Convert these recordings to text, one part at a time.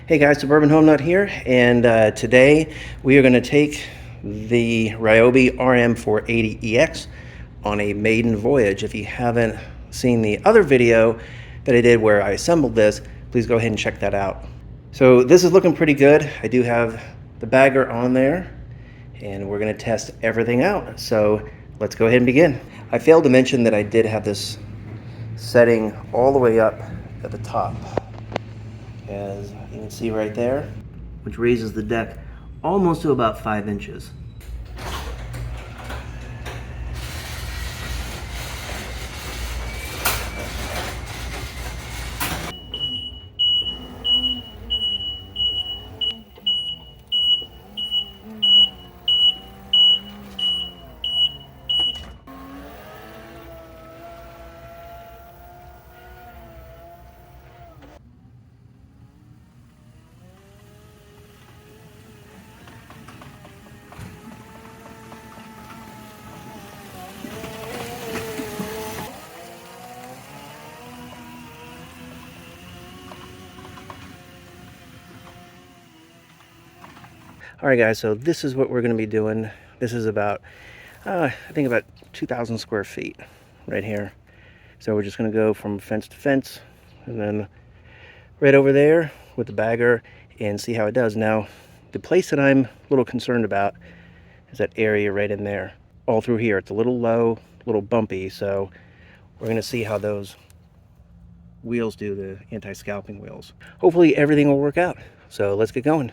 Hey guys, Suburban Home Nut here, and today we are going to take the RYOBI RM480EX on a maiden voyage. If you haven't seen the other video that I did where I assembled this, please go ahead and check that out. So this is looking pretty good. I do have the bagger on there, and we're going to test everything out. So let's go ahead and begin. I failed to mention that I did have this setting all the way up at the top, as you can see right there, which raises the deck almost to about 5 inches. Alright guys, so this is what we're going to be doing. This is about, I think about 2,000 square feet right here. So we're just going to go from fence to fence and then right over there with the bagger and see how it does. Now, the place that I'm a little concerned about is that area right in there. All through here, it's a little low, a little bumpy, so we're going to see how those wheels do, the anti-scalping wheels. Hopefully everything will work out. So let's get going.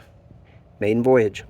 Maiden voyage.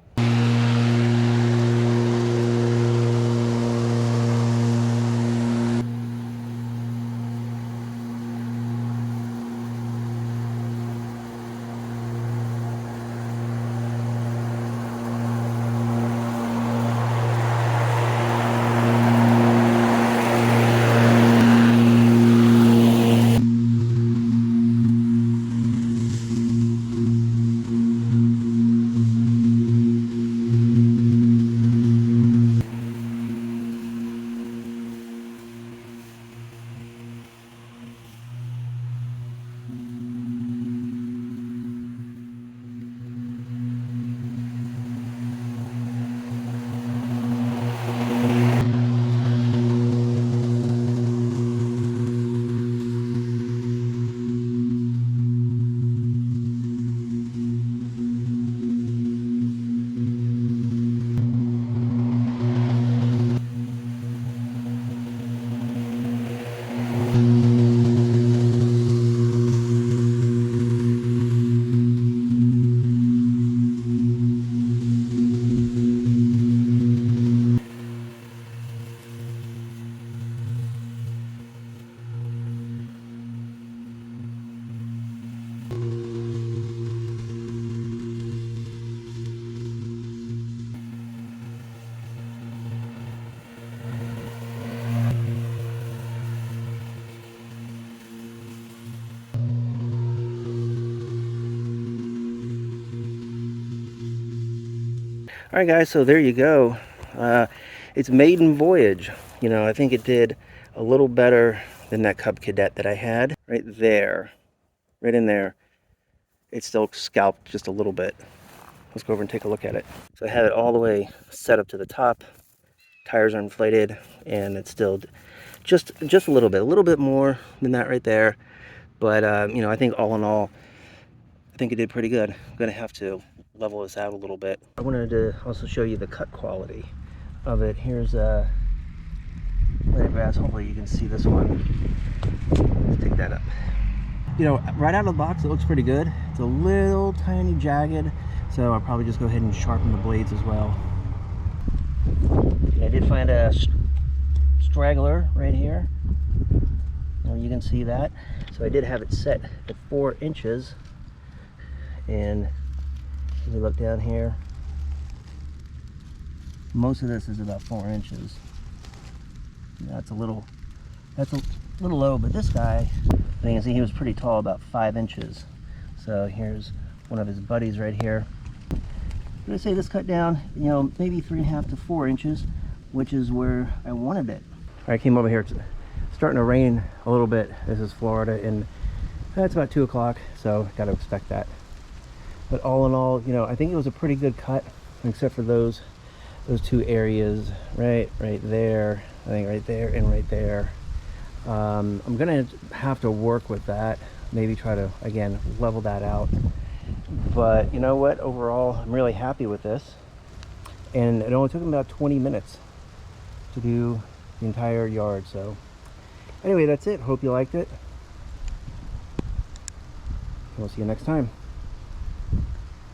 Alright guys, so there you go. It's maiden voyage. You know, I think it did a little better than that Cub Cadet that I had. Right there. Right in there. It still scalped just a little bit. Let's go over and take a look at it. So I have it all the way set up to the top. Tires are inflated, and it's still just a little bit more than that right there. But, you know, I think all in all, I think it did pretty good. I'm going to have to level this out a little bit. I wanted to also show you the cut quality of it. Here's a grass. Hopefully you can see this one. Let's take that up. You know, right out of the box it looks pretty good. It's a little tiny jagged, so I'll probably just go ahead and sharpen the blades as well. I did find a straggler right here. You can see that. So I did have it set at 4 inches, and if we look down here, most of this is about 4 inches. That's a little low, but this guy, you can see he was pretty tall, about 5 inches. So here's one of his buddies right here. I'm gonna say this cut down, you know, maybe 3.5 to 4 inches, which is where I wanted it. All right, I came over here. It's starting to rain a little bit. This is Florida, and it's about 2 o'clock, so got to expect that. But all in all, you know, I think it was a pretty good cut, except for those two areas right there, I think right there and right there. I'm gonna have to work with that, maybe try to again level that out. But you know what, overall I'm really happy with this, and it only took me about 20 minutes to do the entire yard. So anyway, that's it. Hope you liked it. We'll see you next time.